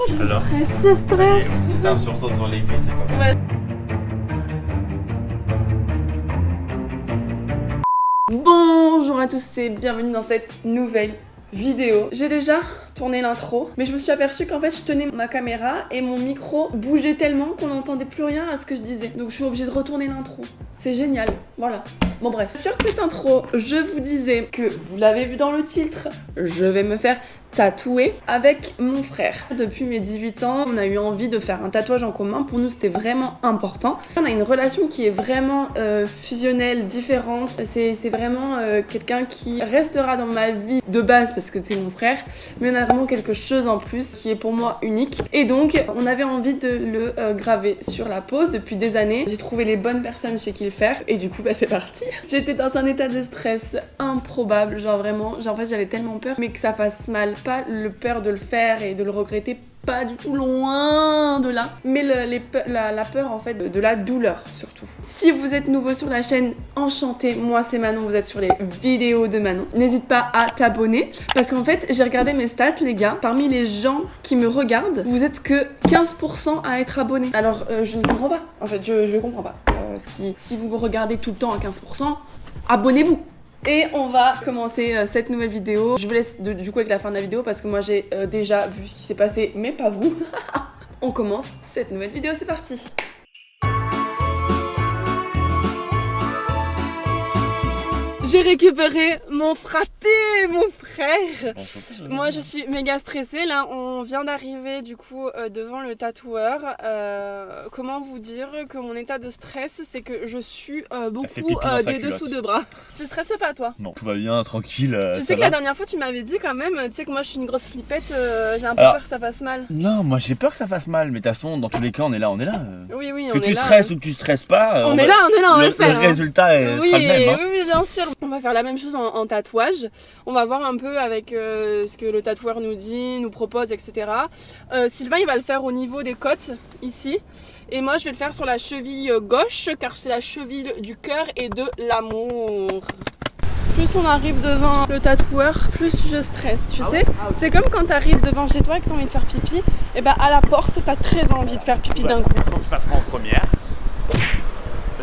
Je Alors, stresse. C'est un sursaut sur l'aiguille, c'est pas mal. Bonjour à tous et bienvenue dans cette nouvelle vidéo. J'ai déjà tourné l'intro, mais je me suis aperçue qu'en fait je tenais ma caméra et mon micro bougeait tellement qu'on n'entendait plus rien à ce que je disais. Donc je suis obligée de retourner l'intro. C'est génial, voilà. Bon bref, sur cette intro, je vous disais que, vous l'avez vu dans le titre, je vais me faire tatouer avec mon frère. Depuis mes 18 ans, on a eu envie de faire un tatouage en commun. Pour nous, c'était vraiment important. On a une relation qui est vraiment fusionnelle, différente. C'est vraiment quelqu'un qui restera dans ma vie de base parce que c'est mon frère, mais on a vraiment quelque chose en plus qui est pour moi unique. Et donc, on avait envie de le graver sur la pose depuis des années. J'ai trouvé les bonnes personnes chez qui le faire et du coup, bah, c'est parti. J'étais dans un état de stress improbable, genre vraiment, en fait, j'avais tellement peur, mais que ça fasse mal. Pas le peur de le faire et de le regretter, pas du tout, loin de là, mais la peur en fait de la douleur surtout. Si vous êtes nouveau sur la chaîne, enchanté, moi c'est Manon, vous êtes sur les vidéos de Manon. N'hésite pas à t'abonner parce qu'en fait j'ai regardé mes stats les gars, parmi les gens qui me regardent, vous êtes que 15% à être abonnés. Alors je ne comprends pas, en fait je comprends pas. Si vous me regardez tout le temps à 15%, abonnez-vous. Et on va commencer cette nouvelle vidéo. Je vous laisse du coup avec la fin de la vidéo parce que moi j'ai déjà vu ce qui s'est passé, mais pas vous. On commence cette nouvelle vidéo, c'est parti. J'ai récupéré mon fraté, mon frère. Moi je suis méga stressée, là on vient d'arriver du coup devant le tatoueur. Comment vous dire que mon état de stress c'est que je suis beaucoup des dessous de bras. Tu stresses pas toi? Non, tout va bien, tranquille. Tu sais que la dernière fois tu m'avais dit quand même, tu sais que moi je suis une grosse flippette, j'ai un peu peur que ça fasse mal. Non, moi j'ai peur que ça fasse mal, mais de toute façon dans tous les cas on est là. Oui, on est là. Que tu stresses ou que tu stresses pas, on est là, on va le faire. Le résultat sera le même. Oui, bien sûr. On va faire la même chose en tatouage. On va voir un peu avec ce que le tatoueur nous dit, nous propose, etc. Sylvain, il va le faire au niveau des côtes, ici. Et moi, je vais le faire sur la cheville gauche, car c'est la cheville du cœur et de l'amour. Plus on arrive devant le tatoueur, plus je stresse, tu sais. C'est comme quand tu arrives devant chez toi et que tu as envie de faire pipi, et ben à la porte, tu as très envie de faire pipi d'un coup. De toute façon, tu passeras en première.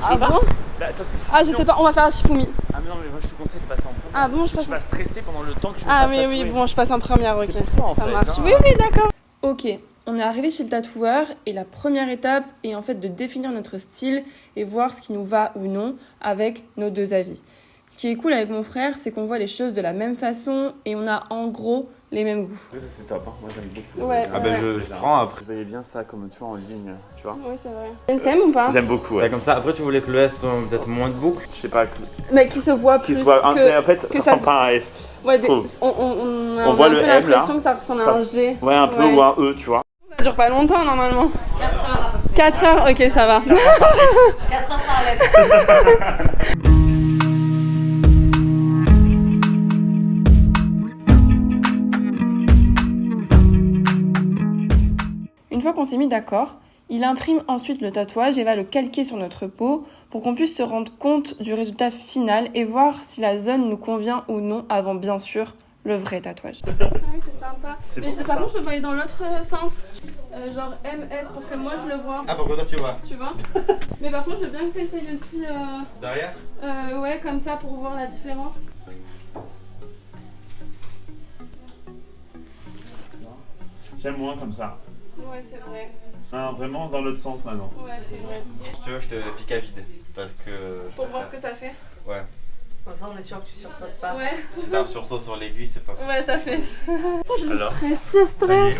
Ah bon? Parce que Ah, je sais pas, on va faire un Shifumi. Ah mais non, mais moi je te conseille de passer en première. Ah bon, je passe. Tu vas stresser pendant le temps que tu vas Ah faire oui, bon, je passe en première, ok. C'est pour toi en ça fait. marche. Hein. Oui, d'accord. Ok, on est arrivé chez le tatoueur et la première étape est en fait de définir notre style et voir ce qui nous va ou non avec nos deux avis. Ce qui est cool avec mon frère, c'est qu'on voit les choses de la même façon et on a en gros les mêmes goûts. Oui, ça c'est top, hein. Moi j'aime beaucoup. Ouais, Ah ben je prends après. Vous voyez bien ça comme tu vois en ligne, tu vois. Oui, c'est vrai. T'aimes ou pas? J'aime beaucoup. Comme ça, après tu voulais que le S soit peut-être moins de boucles. Je sais pas, Mais qui se voit plus qu'il soit un que... en fait que ça sent pas un S. Ouais, je trouve. on voit a un le peu M, là. l'impression que ça ressemble à un G. Ouais, un peu Ouais. ou un E, tu vois. Ça dure pas longtemps normalement. 4 heures à peu près. 4 heures, ok, ça va. 4 heures par lettre. Une fois qu'on s'est mis d'accord, il imprime ensuite le tatouage et va le calquer sur notre peau pour qu'on puisse se rendre compte du résultat final et voir si la zone nous convient ou non avant bien sûr le vrai tatouage. Ah oui, c'est sympa. Mais par contre, je peux aller dans l'autre sens. Genre MS pour que moi je le vois. Ah, pour que toi tu vois. Tu vois. Mais par contre, je veux bien que tu essayes aussi. Derrière. Ouais, comme ça pour voir la différence. J'aime moins comme ça. Ouais, c'est vrai. Non, vraiment dans l'autre sens maintenant. Ouais, c'est vrai. Si tu veux, je te pique à vide. Parce que. Pour voir ce que ça fait. Ouais. Comme ça, on est sûr que tu sursautes pas. Ouais. Si t'as un sursaut sur l'aiguille, c'est pas fou. Ouais, ça fait. Je Alors, stresse. Ça y est.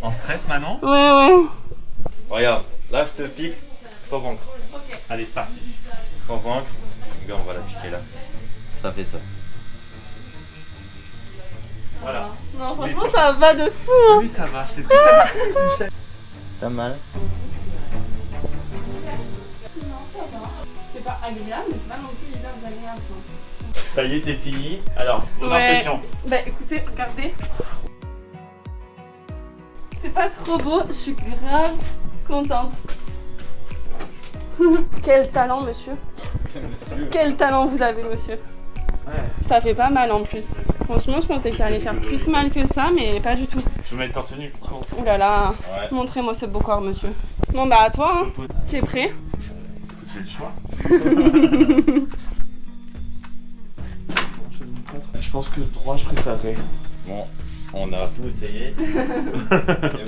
En stress maintenant? Ouais. Regarde, là je te pique sans encre. Allez, c'est parti. Sans encre. Regarde, on va la piquer là. Ça fait ça. Voilà. Non, franchement, ça va de fou. Hein. Oui, ça va. Je t'excuse. T'as mal? Non, ça va. C'est pas agréable, mais c'est pas non plus hyper agréable. Ça y est, c'est fini. Alors, vos impressions. Bah écoutez, regardez. C'est pas trop beau, je suis grave contente. Quel talent, monsieur. Quel talent vous avez, monsieur. Ouais. Ça fait pas mal en plus. Franchement, je pensais que ça allait faire plus mal que ça, mais pas du tout. Je vais mettre torse nu. Ouh là là, Ouais. montrez-moi ce beau corps, monsieur. Bon bah à toi, hein. Tu es prêt? J'ai le choix. Je pense que le droit, je préférerais. Bon, on a tout essayé.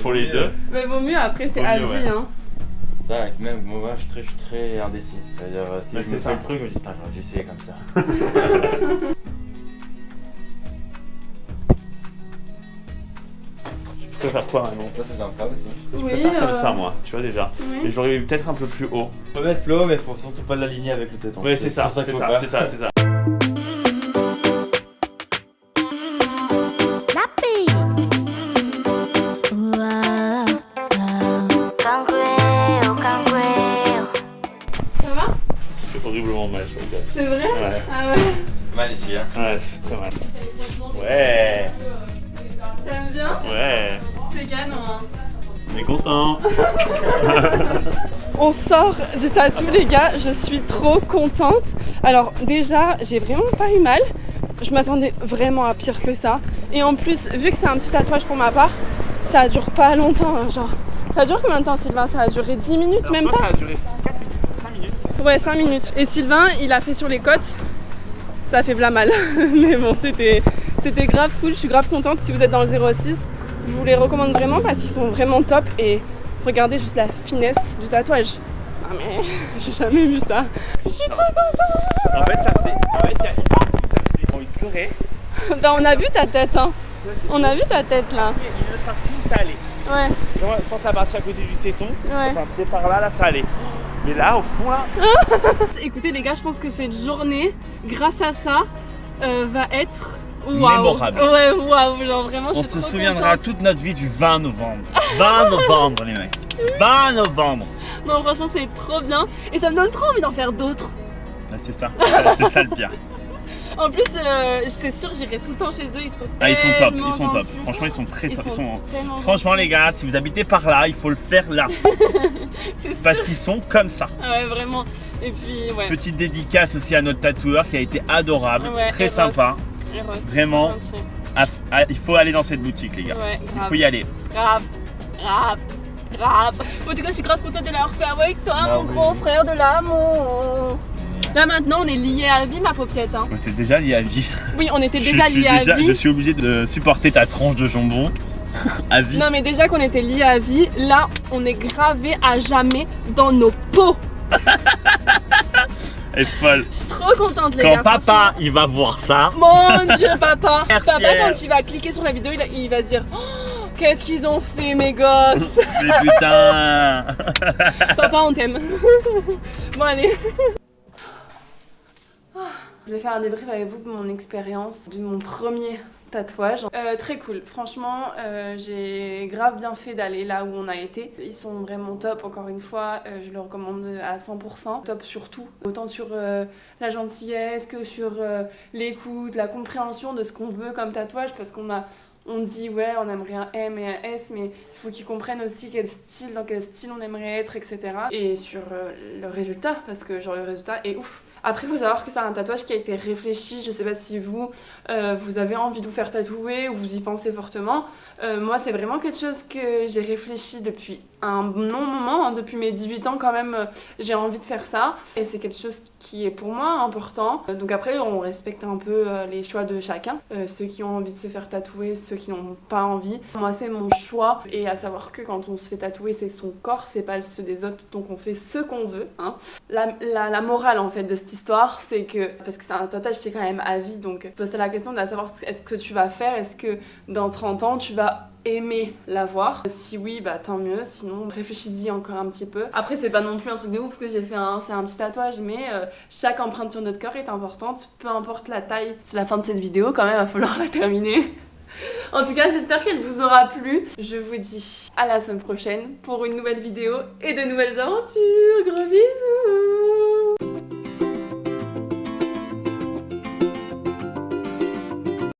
Pour les deux. Mais vaut mieux, après c'est Vaut à mieux, vie, ouais. hein. Ça, même moi, je suis très indécis. C'est-à-dire, si Mais je c'est me ça. fais le truc, je me dis, putain, j'aurais dû essayer comme ça. Je préfère quoi, vraiment? Ça, c'est sympa aussi. Je Oui, préfère comme ça, moi, tu vois déjà. Oui. Et je l'aurais peut-être un peu plus haut. On peut mettre plus haut, mais faut surtout pas l'aligner avec le téton. Ouais, c'est ça, qu'il c'est faut ça, pas. c'est ça, c'est ça. Ça va? C'est horriblement mal, je regarde. C'est vrai? Ouais, Ah ouais. Mal ici, hein. ouais, c'est très mal. Ouais, T'aimes bien? ouais. C'est canon, hein. On est content. On sort du tatou, les gars, je suis trop contente. Alors déjà, j'ai vraiment pas eu mal. Je m'attendais vraiment à pire que ça. Et en plus, vu que c'est un petit tatouage pour ma part, ça dure pas longtemps, hein, genre. Ça dure combien de temps, Sylvain? Ça a duré 10 minutes, Alors, même toi, pas? ça a duré 5 minutes. Ouais, 5 minutes. Et Sylvain, il a fait sur les côtes. Ça a fait v'là mal. Mais bon, c'était grave cool. Je suis grave contente. Si vous êtes dans le 06, je vous les recommande vraiment parce qu'ils sont vraiment top. Et regardez juste la finesse du tatouage. Ah mais j'ai jamais vu ça. Je suis trop contente. En fait, ça faisait. En fait, il y a une partie où ça faisait envie de pleurer. Ben, on a vu ta tête, hein. On a vu ta tête là. Il y a une autre partie où ça allait. Ouais, Genre, je pense la partie à côté du téton. ouais. Enfin, peut-être par là, ça allait. Mais là, au fond, là. Écoutez les gars, je pense que cette journée, grâce à ça, va être waouh. Mémorable. Ouais, waouh, genre vraiment. On je suis se trop souviendra contente. toute notre vie du 20 novembre. 20 novembre, les mecs. 20 novembre. Non, franchement, c'est trop bien. Et ça me donne trop envie d'en faire d'autres. Ah, c'est ça. C'est ça le pire. En plus, c'est sûr, j'irai tout le temps chez eux. Ils sont Ah, ils sont top. tellement Ils sont top. gentils. Franchement, ils sont très top. Ils sont... tellement Franchement, gentils. les gars, si vous habitez par là, il faut le faire là. C'est sûr. Parce qu'ils sont comme ça. Ah ouais, vraiment. Et puis, ouais. Petite dédicace aussi à notre tatoueur qui a été adorable, Ouais, très Eros. sympa. Eros, Vraiment. gentil. Il faut aller dans cette boutique, les gars. Ouais, Il grave. faut y aller. Grave, grave, grave. En tout cas, je suis grave contente de l'avoir fait avec toi, Ah mon oui. grand frère de l'amour. Là maintenant, on est liés à vie, ma paupiette. Hein. On était déjà liés à vie. Oui, on était déjà liés à Je vie. suis obligé de supporter ta tranche de jambon à vie. Non, mais déjà qu'on était liés à vie, là, on est gravés à jamais dans nos peaux. Elle est folle. Je suis trop contente, les Quand gars. papa, il va voir ça. Mon Dieu, papa. Papa, fier. quand il va cliquer sur la vidéo, il va se dire oh, qu'est-ce qu'ils ont fait, mes gosses. Mais putain. Papa, on t'aime. Bon, allez. Je vais faire un débrief avec vous de mon expérience, de mon premier tatouage. Très cool, franchement, j'ai grave bien fait d'aller là où on a été. Ils sont vraiment top, encore une fois, je le recommande à 100%. Top sur tout, autant sur la gentillesse que sur l'écoute, la compréhension de ce qu'on veut comme tatouage, parce on dit ouais on aimerait un M et un S, mais il faut qu'ils comprennent aussi dans quel style on aimerait être, etc. Et sur le résultat, parce que genre le résultat est ouf. Après, il faut savoir que c'est un tatouage qui a été réfléchi. Je sais pas si vous avez envie de vous faire tatouer ou vous y pensez fortement. Moi, c'est vraiment quelque chose que j'ai réfléchi depuis un long moment. Hein, depuis mes 18 ans, quand même, j'ai envie de faire ça. Et c'est quelque chose qui est pour moi important. Donc après, on respecte un peu les choix de chacun. Ceux qui ont envie de se faire tatouer, ceux qui n'ont pas envie. Moi, c'est mon choix. Et à savoir que quand on se fait tatouer, c'est son corps, c'est pas ceux des autres. Donc on fait ce qu'on veut. Hein. La morale, en fait, de cette histoire, c'est que, parce que c'est un tatouage, c'est quand même à vie, donc pose-toi la question de savoir est-ce que tu vas faire, est-ce que dans 30 ans tu vas aimer l'avoir. Si oui, bah tant mieux, sinon réfléchis-y encore un petit peu. Après, c'est pas non plus un truc de ouf que j'ai fait, c'est un petit tatouage, mais chaque empreinte sur notre corps est importante, peu importe la taille. C'est la fin de cette vidéo, quand même, il va falloir la terminer. En tout cas, j'espère qu'elle vous aura plu. Je vous dis à la semaine prochaine pour une nouvelle vidéo et de nouvelles aventures. Gros bisous.